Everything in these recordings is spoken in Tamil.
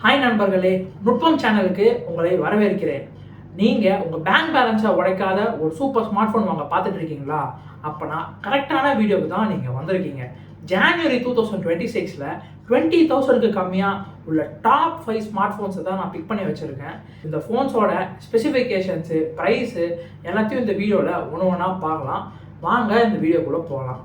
ஹாய் நண்பர்களே, நுட்பம் சேனலுக்கு உங்களை வரவேற்கிறேன். நீங்கள் உங்கள் பேங்க் பேலன்ஸை உடைக்காத ஒரு சூப்பர் ஸ்மார்ட் ஃபோன் வாங்க பார்த்துட்டு இருக்கீங்களா? அப்போனா கரெக்டான வீடியோவுக்கு தான் நீங்கள் வந்திருக்கீங்க. ஜான்வரி 2026ல் 20,000க்கு கம்மியாக உள்ள டாப் 5 ஸ்மார்ட் ஃபோன்ஸை தான் நான் பிக் பண்ணி வச்சுருக்கேன். இந்த ஃபோன்ஸோட ஸ்பெசிஃபிகேஷன்ஸு, ப்ரைஸு எல்லாத்தையும் இந்த வீடியோவில் ஒன்று ஒன்றா பார்க்கலாம். வாங்க இந்த வீடியோக்குள்ளே போகலாம்.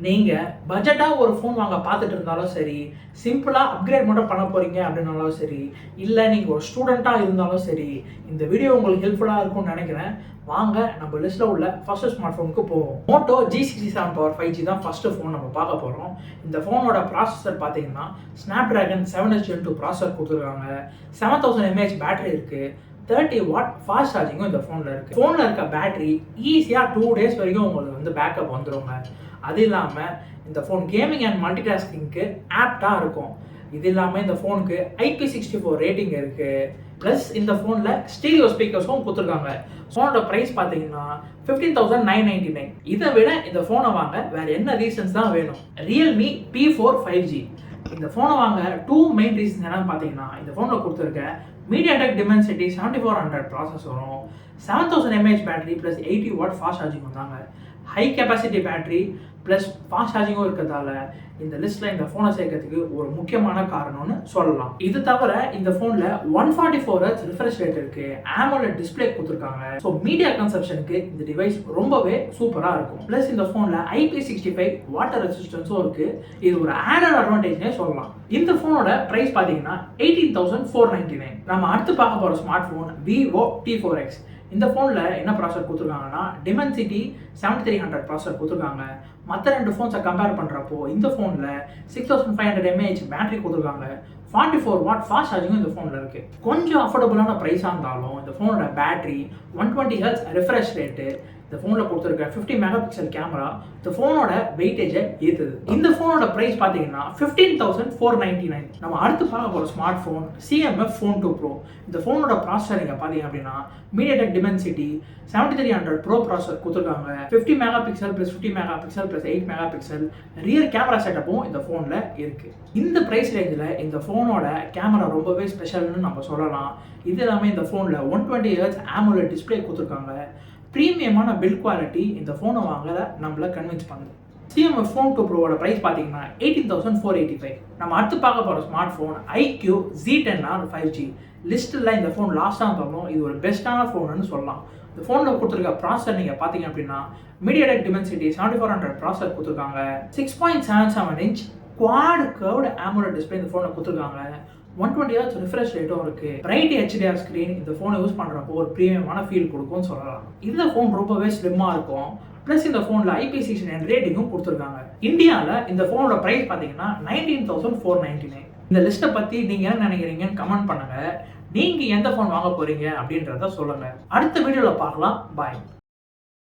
நீங்கள் பட்ஜெட்டாக ஒரு ஃபோன் வாங்க பார்த்துட்டு இருந்தாலும் சரி, சிம்பிளாக அப்கிரேட் மட்டும் பண்ண போகிறீங்க அப்படின்னாலும் சரி, இல்லை நீங்கள் ஒரு ஸ்டூடெண்ட்டாக இருந்தாலும் சரி, இந்த வீடியோ உங்களுக்கு ஹெல்ப்ஃபுல்லாக இருக்கும்னு நினைக்கிறேன். வாங்க நம்ம லிஸ்ட்டில் உள்ள ஃபர்ஸ்ட் ஸ்மார்ட் ஃபோனுக்கு போவோம். மோட்டோ G67 Power 5G தான் ஃபஸ்ட்டு ஃபோன் நம்ம பார்க்க போகிறோம். இந்த ஃபோனோட ப்ராசஸர் பார்த்தீங்கன்னா Snapdragon 7H Gen 2 ப்ராசஸர் கொடுத்துருக்காங்க. 7000 mAh பேட்டரி இருக்குது. 30 வாட் ஃபாஸ்ட் சார்ஜிங்கும் இந்த ஃபோனில் இருக்குது. ஃபோனில் இருக்க பேட்டரி ஈஸியாக 2 டேஸ் வரைக்கும் உங்களுக்கு பேக்கப் வந்துடுங்க. அது இல்லாமல் இந்த ஃபோன் கேமிங் அண்ட் மல்டிடாஸ்கிங்க்கு ஆப்டாக இருக்கும். இது இல்லாமல் இந்த ஃபோனுக்கு IP64 ரேட்டிங் இருக்குது. ப்ளஸ் இந்த ஃபோனில் ஸ்டீரியோ ஸ்பீக்கர்ஸும் கொடுத்துருக்காங்க. ஃபோனோட ப்ரைஸ் பார்த்தீங்கன்னா 15,999. இதை விட இந்த ஃபோனை வாங்க வேறு என்ன ரீசன்ஸ் தான் வேணும்? Realme P4 5G. இந்த ஃபோனை வாங்க 2 மெயின் ரீசன்ஸ் என்னன்னு பார்த்தீங்கன்னா, இந்த ஃபோனில் கொடுத்துருக்க MediaTek Dimensity 7400 ப்ராசஸரும், 7000 mAh battery plus 80 watt fast charging வந்தாங்க. High capacity battery plus fast சார்ஜிங்கும் இருக்கிறதால இந்த லிஸ்ட்டில் இந்த ஃபோனை சேர்க்கறதுக்கு ஒரு முக்கியமான காரணம்னு சொல்லலாம். இது தவிர இந்த ஃபோனில் 144Hz ரிஃப்ரெஷ் ரேட் இருக்குது. AMOLED டிஸ்பிளே கொடுத்துருக்காங்க. ஸோ மீடியா கன்சப்ஷனுக்கு இந்த டிவைஸ் ரொம்பவே சூப்பராக இருக்கும். ப்ளஸ் இந்த ஃபோனில் IP65 வாட்டர் ரெசிஸ்டன்ஸும் இருக்குது. இது ஒரு ஆடட் அட்வான்டேஜ்னே சொல்லலாம். இந்த ஃபோனோட ப்ரைஸ் பார்த்தீங்கன்னா 18,499. நம்ம அடுத்து பார்க்க போகிற ஸ்மார்ட் ஃபோன் Vivo T4X. இந்த ஃபோனில் என்ன ப்ராசஸர் கொடுத்துருக்காங்கன்னா Dimensity 7300 ப்ராசஸர் கொடுத்துருக்காங்க. மற்ற ரெண்டு ஃபோன்ஸை கம்பேர் பண்ணுறப்போ இந்த ஃபோனில் 6500 mAh பேட்டரி கொடுத்துருக்காங்க. 44 வாட் ஃபாஸ்ட் சார்ஜிங்கும் இந்த ஃபோனில் இருக்குது. கொஞ்சம் அஃபோர்டபுளான ப்ரைஸாக இருந்தாலும் இந்த ஃபோனோட பேட்டரி, 120Hz ரிஃப்ரெஷ் ரேட்டு, இந்த ஃபோனில் கொடுத்துருக்க 50 மெகாபிக்சல் கேமரா இந்த ஃபோனோட வெயிட்டேஜை ஏற்றுது. இந்த ஃபோனோட ப்ரைஸ் பார்த்தீங்கன்னா 15,499. நம்ம அடுத்து பார்க்க போகிற smart phone CMF Phone 2 Pro. இந்த ஃபோனோட ப்ராசஸர் நீங்கள் பார்த்தீங்க அப்படின்னா MediaTek Dimensity 7300 Pro ப்ராசஸர் கொடுத்துருக்காங்க. 50 megapixel plus 50 megapixel plus 8 megapixel rear camera செட்டப்பும் இந்த ஃபோனில் இருக்குது. இந்த ப்ரைஸ் ரேஞ்சில் இந்த ஃபோனோட கேமரா ரொம்பவே ஸ்பெஷல்னு நம்ம சொல்லலாம். இது எல்லாமே இந்த ஃபோனில் 120Hz AMOLED டிஸ்பிளே கொடுத்துருக்காங்க. ப்ரீமியமான பில்ட் குவாலிட்டி இந்த ஃபோனை வாங்க நம்மளை கன்வின்ஸ் பண்ணுது. CMF Phone 2 Proவோட ப்ரைஸ் பார்த்தீங்கன்னா 18,485. நம்ம அடுத்து பார்க்க போகிற smart phone iQ Z10R 5G. லிஸ்ட்டில் இந்த ஃபோன் லாஸ்ட்டாக இருந்தாலும் இது ஒரு பெஸ்ட்டான ஃபோனுன்னு சொல்லலாம். இந்த ஃபோனில் கொடுத்துருக்க ப்ராசஸர் நீங்கள் பார்த்தீங்க அப்படின்னா MediaTek Dimensity 7400 ப்ராசஸர் கொடுத்துருக்காங்க. 6.77 inch quad curved AMOLED display இந்த ஃபோனை கொடுத்துருக்காங்க. 120Hz ரிஃப்ரெஷ் ரேட்டும் இருக்குது. பிரைட் HDR ஸ்க்ரீன் இந்த ஃபோனை யூஸ் பண்ணுறப்போ ஒரு ப்ரீமியமான ஃபீல் கொடுக்கும்னு சொல்லலாம். இந்த ஃபோன் ரொம்பவே ஸ்லிம்மாக இருக்கும். ப்ளஸ் இந்த ஃபோனில் IP69 ரேட்டிங்கும் கொடுத்துருக்காங்க. இந்தியாவில் இந்த ஃபோனோட ப்ரைஸ் பார்த்தீங்கன்னா 19,499. இந்த லிஸ்ட்டை பற்றி நீங்கள் என்ன நினைக்கிறீங்கன்னு கமெண்ட் பண்ணுங்கள். நீங்கள் எந்த ஃபோன் வாங்க போகிறீங்க அப்படின்றத சொல்லுங்கள். அடுத்த வீடியோவில் பார்க்கலாம். பாய்.